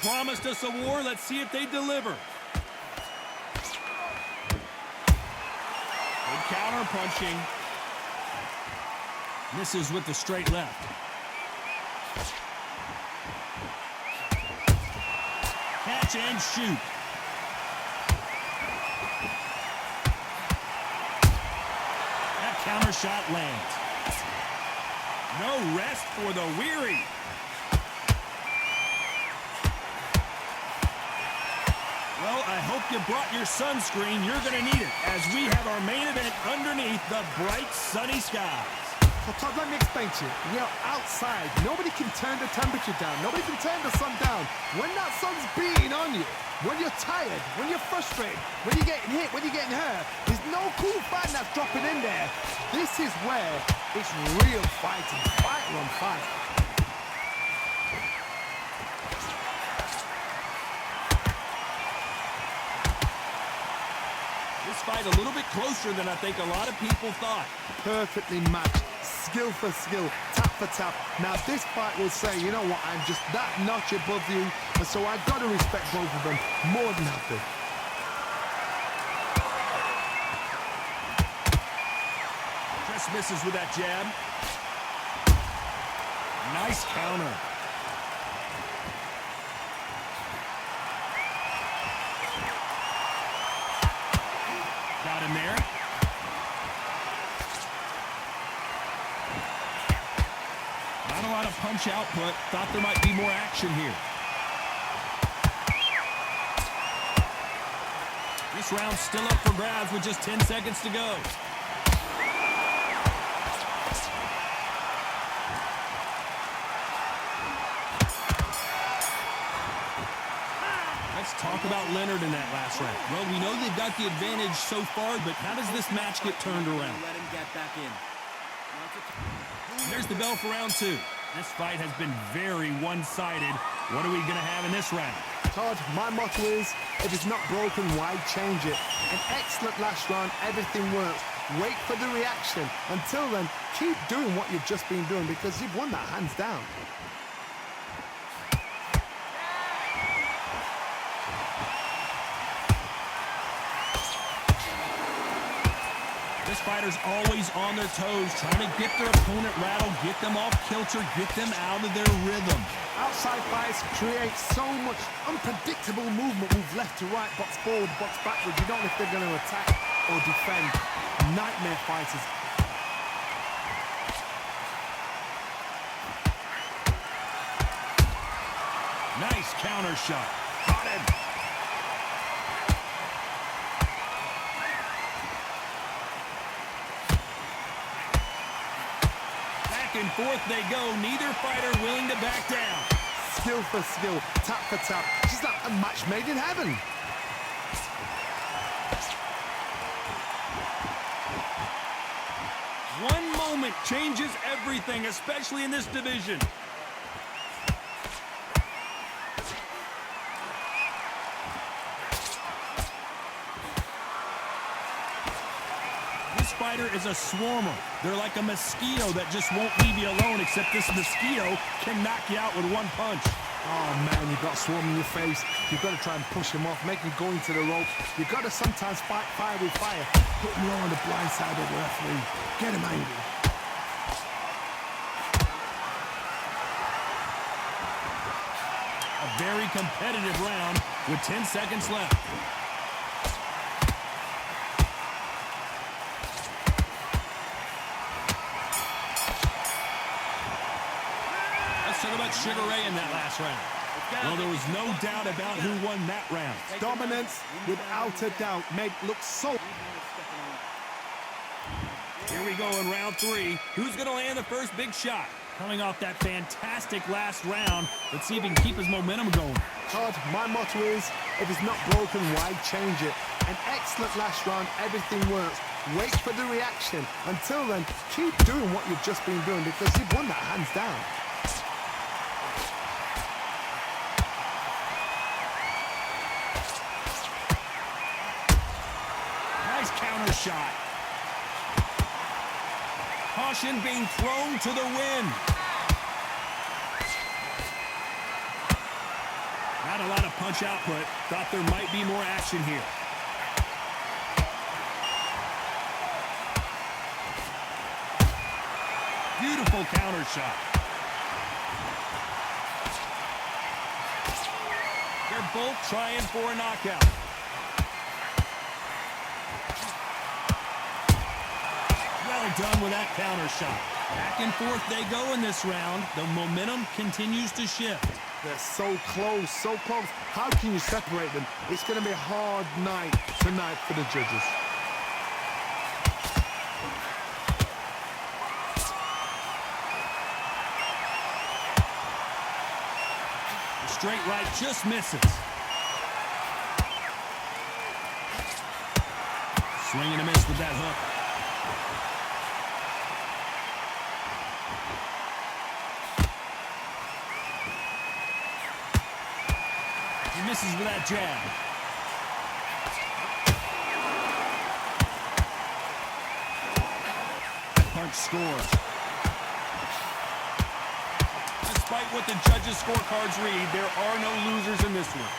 promised us a war. Let's see if they deliver. Good counter punching. Misses with the straight left. Catch and shoot. That counter shot lands. No rest for the weary. Well, I hope you brought your sunscreen. You're going to need it as we have our main event underneath the bright sunny skies. Well, Todd, let me explain to you. We are outside. Nobody can turn the temperature down. Nobody can turn the sun down. When that sun's beating on you, when you're tired, when you're frustrated, when you're getting hit, when you're getting hurt, there's no cool fan that's dropping in there. This is where it's real fighting. Fight on fight. This fight a little bit closer than I think a lot of people thought. Perfectly matched. Skill for skill, tap for tap. Now this fight will say, you know what, I'm just that notch above you, and so I've got to respect both of them more than happy. Just misses with that jab. Nice counter. Got him there. Not a lot of punch output. Thought there might be more action here. This round's still up for grabs with just 10 seconds to go. Let's talk about Leonard in that last round. Well, we know they've got the advantage so far, but how does this match get turned around? Let him get back in. There's the bell for round two. This fight has been very one-sided. What are we going to have in this round? Todd, my motto is, if it's not broken, why change it? An excellent last round, everything works. Wait for the reaction. Until then, keep doing what you've just been doing because you've won that hands down. This fighter's always on their toes, trying to get their opponent rattled, get them off kilter, get them out of their rhythm. Outside fights create so much unpredictable movement. Move left to right, box forward, box backwards. You don't know if they're going to attack or defend. Nightmare fighters. Nice counter shot. Got him. Back and forth they go. Neither fighter willing to back down. Skill for skill, tap for tap. Just like a match made in heaven. One moment changes everything, especially in this division. This fighter is a swarmer. They're like a mosquito that just won't leave you alone, except this mosquito can knock you out with one punch. Oh man, you've got swarm in your face. You've got to try and push him off, make him go into the rope. You've got to sometimes fight fire with fire. Put him low on the blind side of the referee. Get him angry. A very competitive round with 10 seconds left. Let's talk about Sugar Ray in that last round. Well, there was no doubt about who won that round. Dominance, without a doubt, made look so... Here we go in round three. Who's going to land the first big shot? Coming off that fantastic last round, let's see if he can keep his momentum going. Todd, my motto is, if it's not broken, why change it? An excellent last round, everything works. Wait for the reaction. Until then, keep doing what you've just been doing because you've won that hands down. Nice counter shot. Caution being thrown to the wind. Not a lot of punch output. Thought there might be more action here. Beautiful counter shot. They're both trying for a knockout. Well done with that counter shot. Back and forth they go in this round. The momentum continues to shift. They're so close, so close. How can you separate them? It's going to be a hard night tonight for the judges. The straight right just misses. Swing and a miss with that hook. He misses with that jab. Punch scores. Despite what the judges' scorecards read, there are no losers in this one.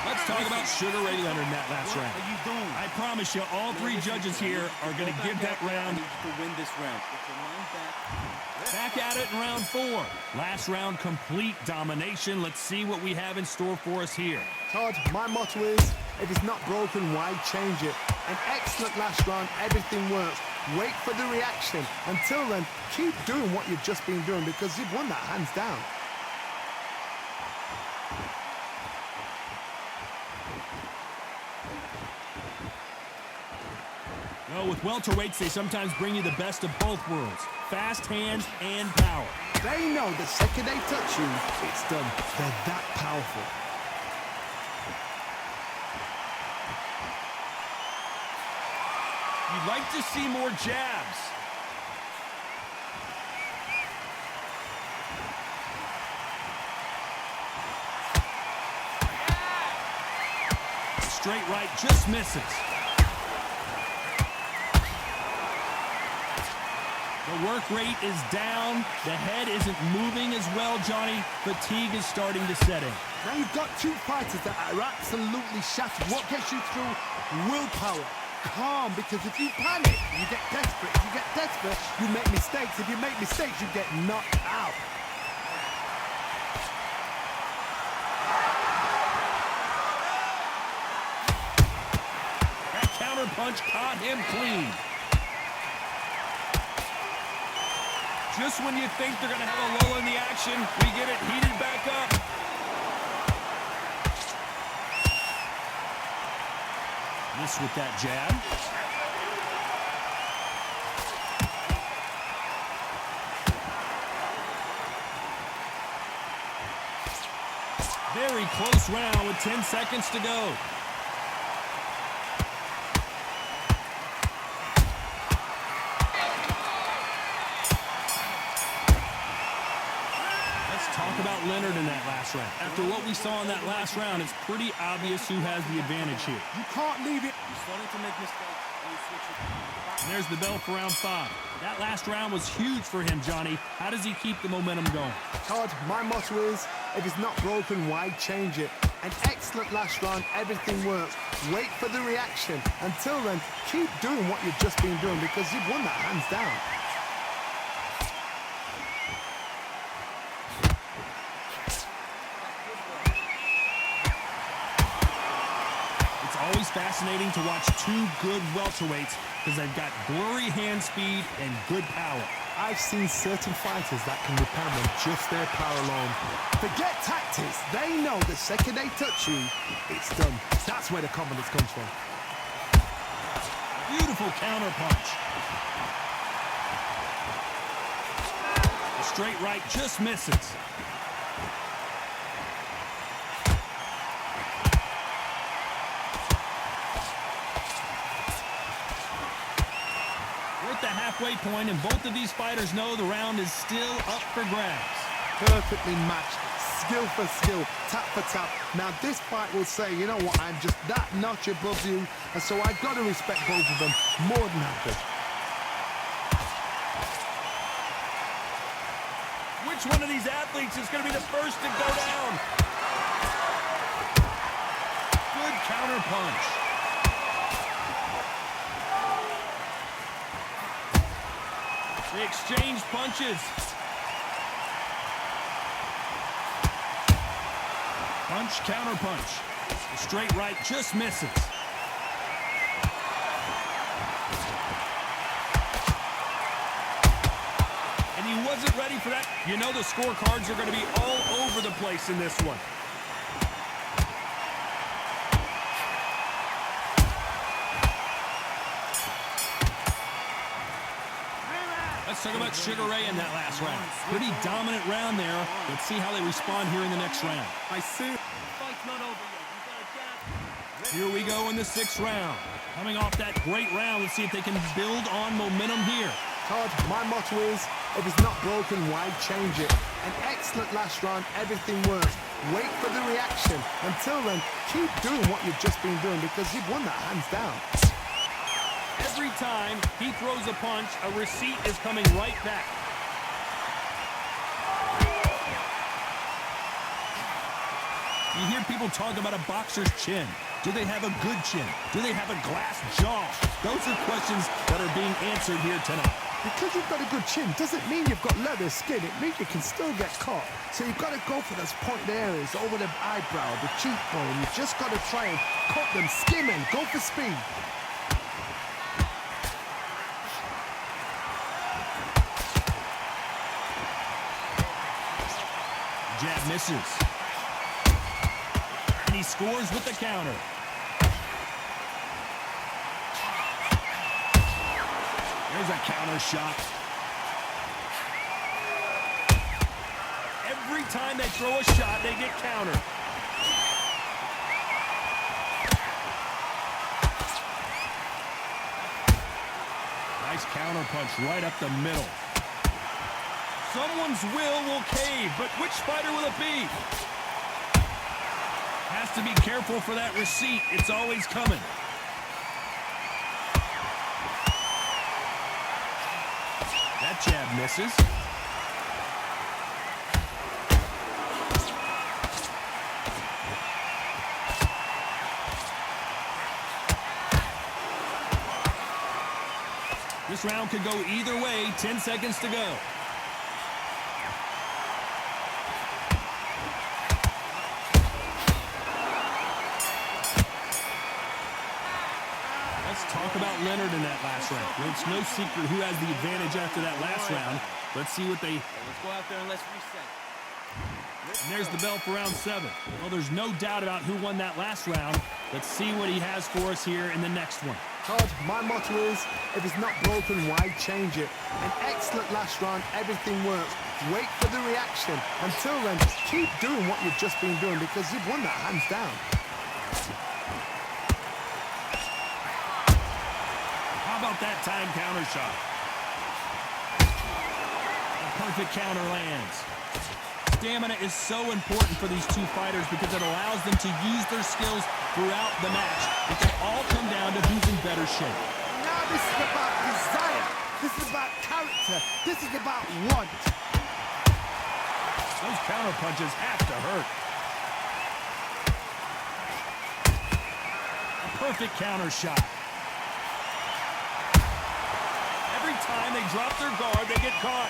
Let's talk about Sugar Ray Leonard in that last round. What are you doing? I promise you, all three judges here are going to give that round. To win this round. Get your mind back. Back at it in round 4. Last round, complete domination. Let's see what we have in store for us here. Todd, my motto is, if it's not broken, why change it? An excellent last round, everything works. Wait for the reaction. Until then, keep doing what you've just been doing because you've won that hands down. Well, with welterweights, they sometimes bring you the best of both worlds. Fast hands and power. They know the second they touch you, it's done. They're that powerful. You'd like to see more jabs. Straight right just misses. The work rate is down. The head isn't moving as well, Johnny. Fatigue is starting to set in. Now you've got two fighters that are absolutely shattered. What gets you through? Willpower. Calm, because if you panic, you get desperate. If you get desperate, you make mistakes. If you make mistakes, you get knocked out. That counter punch caught him clean. Just when you think they're going to have a lull in the action, we get it heated back up. Miss with that jab. Very close round with 10 seconds to go. Talk about Leonard in that last round. After what we saw in that last round, it's pretty obvious who has the advantage here. You can't leave it. You're starting to make mistakes. And you switch it. And there's the bell for round 5. That last round was huge for him, Johnny. How does he keep the momentum going? Todd, my motto is, if it's not broken, why change it? An excellent last round, everything works. Wait for the reaction. Until then, keep doing what you've just been doing because you've won that hands down. Always fascinating to watch two good welterweights because they've got blurry hand speed and good power. I've seen certain fighters that can repel them just their power alone. Forget tactics. They know the second they touch you, it's done. That's where the confidence comes from. Beautiful counter punch. The straight right just misses. The halfway point, and both of these fighters know the round is still up for grabs. Perfectly matched, skill for skill, tap for tap. Now this fight will say, you know what, I'm just that notch above you, and so I've got to respect both of them more than happy. one of these athletes is going to be the first to go down. Good counter punch. They exchange punches. Punch, counter punch. The straight right just misses. And he wasn't ready for that. You know the scorecards are going to be all over the place in this one. Let's talk about Sugar Ray in that last round. Pretty dominant round there. Let's see how they respond here in the next round. I see. Fight's not over yet. You gotta adapt. Here we go in the 6th round. Coming off that great round, let's see if they can build on momentum here. Todd, my motto is, if it's not broken, why change it? An excellent last round, everything works. Wait for the reaction. Until then, keep doing what you've just been doing because you've won that hands down. Every time he throws a punch, a receipt is coming right back. You hear people talk about a boxer's chin. Do they have a good chin? Do they have a glass jaw? Those are questions that are being answered here tonight. Because you've got a good chin doesn't mean you've got leather skin. It means you can still get caught. So you've got to go for those pointed areas over the eyebrow, the cheekbone. You've just got to try and cut them, skim them, go for speed. Jab misses. And he scores with the counter. There's a counter shot. Every time they throw a shot, they get countered. Nice counter punch right up the middle. Someone's will cave, but which fighter will it be? Has to be careful for that receipt. It's always coming. That jab misses. This round could go either way. 10 seconds to go. Talk about Leonard in that last round. Well, it's no secret who has the advantage after that last round. Let's see what they... Let's go out there and let's reset. And there's the bell for round 7. Well, there's no doubt about who won that last round. Let's see what he has for us here in the next one. Todd, my motto is, if it's not broken, why change it? An excellent last round, everything works. Wait for the reaction. Until then, keep doing what you've just been doing because you've won that hands down. How about that time counter shot? A perfect counter lands. Stamina is so important for these two fighters because it allows them to use their skills throughout the match. It can all come down to who's in better shape. Now this is about desire. This is about character. This is about want. Those counter punches have to hurt. A perfect counter shot. Every time they drop their guard, they get caught.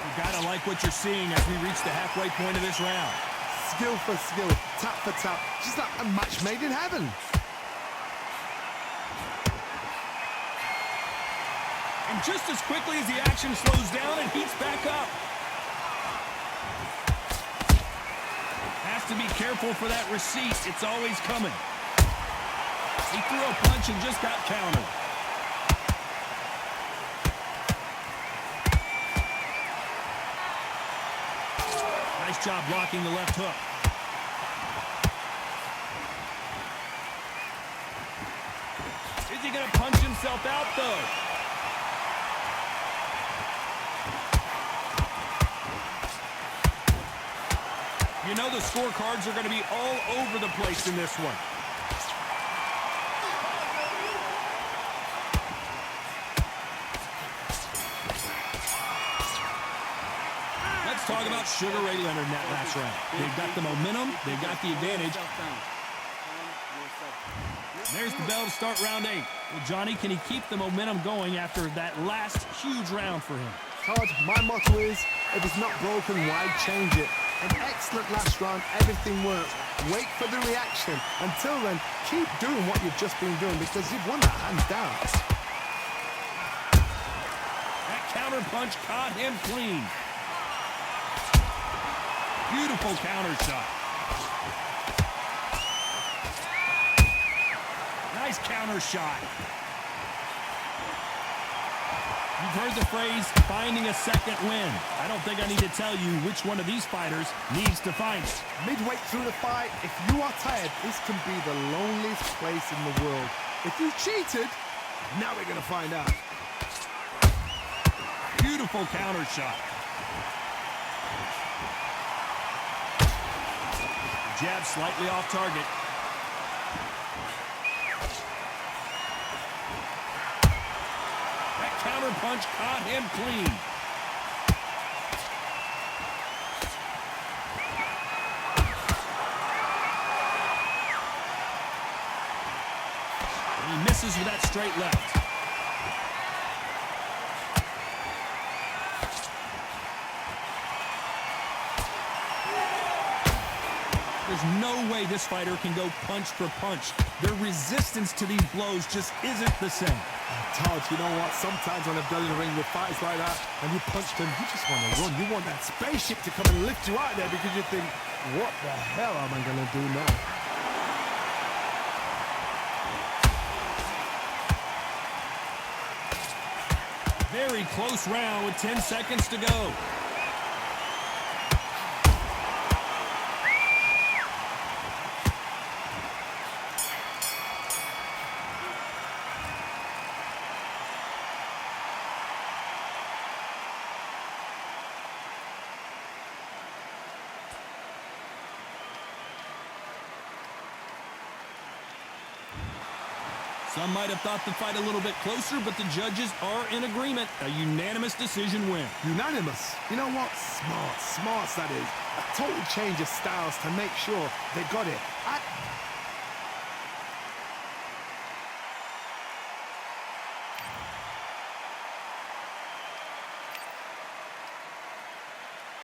You gotta like what you're seeing as we reach the halfway point of this round. Skill for skill, tap for tap, just like a match made in heaven. And just as quickly as the action slows down, it heats back up. Has to be careful for that receipt. It's always coming. He threw a punch and just got countered. Nice job blocking the left hook. Is he going to punch himself out, though? You know the scorecards are going to be all over the place in this one. talk about Sugar Ray Leonard in that last round. They've got the momentum. They've got the advantage. There's the bell to start round 8. Well, Johnny, can he keep the momentum going after that last huge round for him? Todd, my motto is, if it's not broken, why change it? An excellent last round, everything worked. Wait for the reaction. Until then, keep doing what you've just been doing because you've won that hands down. That counter punch caught him clean. Beautiful counter shot. Nice counter shot. You've heard the phrase, finding a second win. I don't think I need to tell you which one of these fighters needs to find it. Midway through the fight, if you are tired, this can be the loneliest place in the world. If you cheated, now we're going to find out. Beautiful counter shot. Jab slightly off target. That counter punch caught him clean. And he misses with that straight left. There's no way this fighter can go punch for punch. Their resistance to these blows just isn't the same. Todd, you know what? Sometimes when I've done in the ring with fights like that, and you punched him, you just want to run. You want that spaceship to come and lift you out there because you think, what the hell am I going to do now? Very close round with 10 seconds to go. Some might have thought the fight a little bit closer, but the judges are in agreement. A unanimous decision win. Unanimous. You know what? Smarts, that is. A total change of styles to make sure they got it.